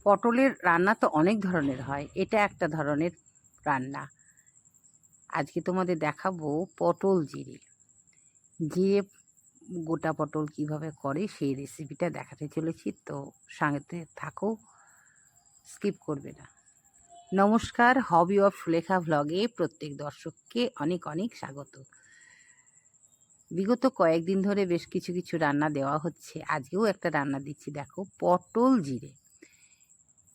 পটলের রান্না তো অনেক ধরনের হয়, এটা একটা ধরনের রান্না। আজকে তোমাদের দেখাবো পটল জিরে। জিরে গোটা পটল কিভাবে করে সেই রেসিপিটা দেখাতে চলেছি, তো সঙ্গে থাকো, স্কিপ করবে না। নমস্কার, হবি অফ সুলেখা ভ্লগে প্রত্যেক দর্শককে অনেক অনেক স্বাগত। বিগত কয়েকদিন ধরে বেশ কিছু কিছু রান্না দেওয়া হচ্ছে, আজকেও একটা রান্না দিচ্ছি। দেখো, পটল জিরে।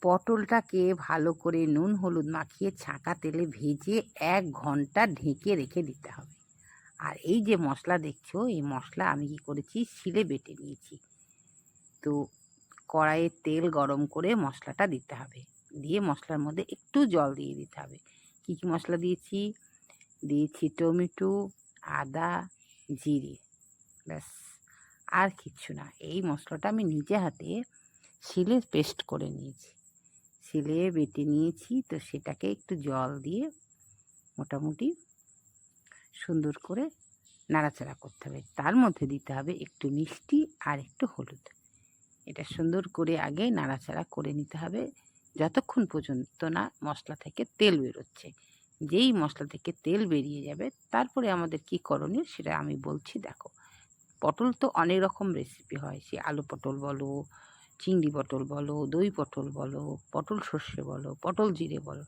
পটলটাকে ভালো করে নুন হলুদ মাখিয়ে ছাঁকা তেলে ভেজে 1 ঘন্টা ঢেকে রেখে দিতে হবে। আর এই যে মশলা দেখছো, এই মশলা আমি কি করেছি, শিলে বেটে নিয়েছি। তো কড়াইয়ে তেল গরম করে মশলাটা দিতে হবে, দিয়ে মশলার মধ্যে একটু জল দিয়ে দিতে হবে। কী কী মশলা দিয়েছি? দিয়েছি টমেটো, আদা, জিরে, ব্যাস, আর কিচ্ছু না। এই মশলাটা আমি নিজে হাতে শিলে পেস্ট করে নিয়েছি, শিলে বেটে নিয়েছি। তো সেটাকে একটু জল দিয়ে মোটামুটি সুন্দর করে নাড়াচাড়া করতে হবে। তার মধ্যে দিতে হবে একটু মিষ্টি আর একটু হলুদ। এটা সুন্দর করে আগে নাড়াচাড়া করে নিতে হবে যতক্ষণ পর্যন্ত না মশলা থেকে তেল বেরোচ্ছে। যেই মশলা থেকে তেল বেরিয়ে যাবে তারপরে আমাদের কি করণীয় সেটা আমি বলছি। দেখো, পটল তো অনেক রকম রেসিপি হয়, সে আলু পটল বলো, চিংড়ি পটল বলো, দই পটল বলো, পটল সর্ষে বলো, পটল জিরে বলো।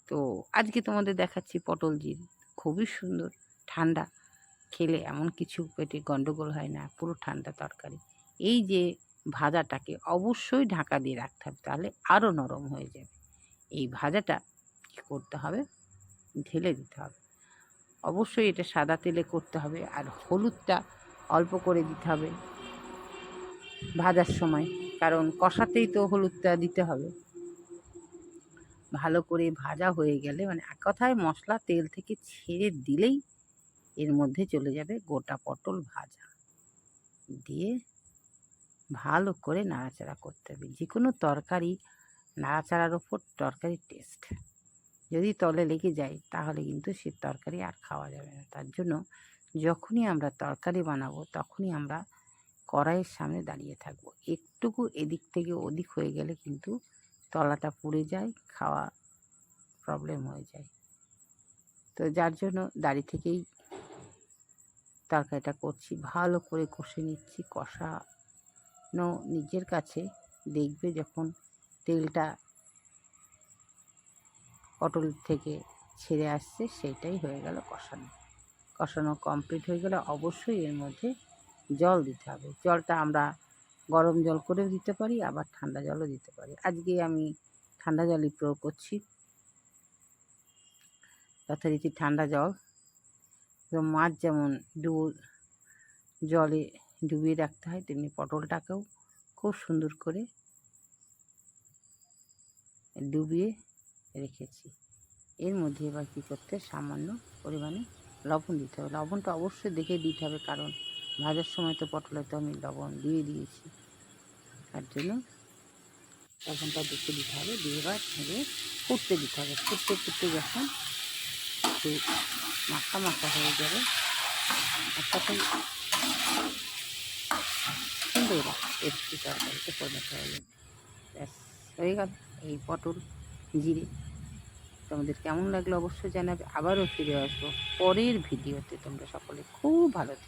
তো আজকে তোমাদের দেখাচ্ছি পটল জিরে। খুবই সুন্দর, ঠান্ডা, খেলে এমন কিছু পেটে গন্ডগোল হয় না, পুরো ঠান্ডা তরকারি। এই যে ভাজাটাকে অবশ্যই ঢাকা দিয়ে রাখতে হবে, তাহলে আরও নরম হয়ে যাবে। এই ভাজাটা কী করতে হবে, ঢেলে দিতে হবে। অবশ্যই এটা সাদা তেলে করতে হবে, আর হলুদটা অল্প করে দিতে হবে ভাজার সময়, কারণ কষাতেই তো হলুদটা দিতে হবে। ভালো করে ভাজা হয়ে গেলে, মানে এক কথায় মশলা তেল থেকে ছেড়ে দিলেই এর মধ্যে চলে যাবে গোটা পটল ভাজা, দিয়ে ভালো করে নাড়াচাড়া করতে হবে। যে কোনো তরকারি নাড়াচাড়ার ওপর তরকারির টেস্ট। যদি তলে লেগে যায় তাহলে কিন্তু সে তরকারি আর খাওয়া যাবে না। তার জন্য যখনই আমরা তরকারি বানাবো তখনই আমরা কড়াইয়ের সামনে দাঁড়িয়ে থাকবো। একটুকু এদিক থেকে ওদিক হয়ে গেলে কিন্তু তলাটা পুড়ে যায়, খাওয়া প্রবলেম হয়ে যায়। তো যার জন্য দাঁড়িয়ে থেকেই তরকারিটা করছি, ভালো করে কষে নিচ্ছি। কষানো নিজের কাছে দেখবে যখন তেলটা পটল থেকে ছেড়ে আসছে, সেইটাই হয়ে গেল কষানো। কষানো কমপ্লিট হয়ে গেলে অবশ্যই এর মধ্যে জল দিতে হবে। জলটা আমরা গরম জল করেও দিতে পারি, আবার ঠান্ডা জলও দিতে পারি। আজকে আমি ঠান্ডা জলই প্রয়োগ করছি, যথারীতি ঠান্ডা জল। তো মাছ যেমন জলে ডুবিয়ে রাখতে হয়, তেমনি পটলটাকেও খুব সুন্দর করে ডুবিয়ে রেখেছি। এর মধ্যে এবার কী করতে, সামান্য পরিমাণে লবণ দিতে হবে। লবণটা অবশ্যই দেখে দিতে হবে, কারণ ভাজার সময় তো পটলে তো আমি লবণ দিয়ে দিয়েছি, তার জন্য লবণটা দেখে দিতে হবে। দিয়ে এবার ভেঙে ফুটতে দিতে হবে। ফুটতে ফুটতে যখন একটু মাখা মাখা হয়ে যাবে, তখন সুন্দর টেস্টি তরকারিতে পরিণত হয়ে যাবে। ব্যাস, হয়ে গেল এই পটল জিরে। তোমাদের কেমন লাগলো অবশ্যই জানাবে। আবারও ফিরে আসবো পরের ভিডিওতে। তোমরা সকলে খুব ভালো থেকো।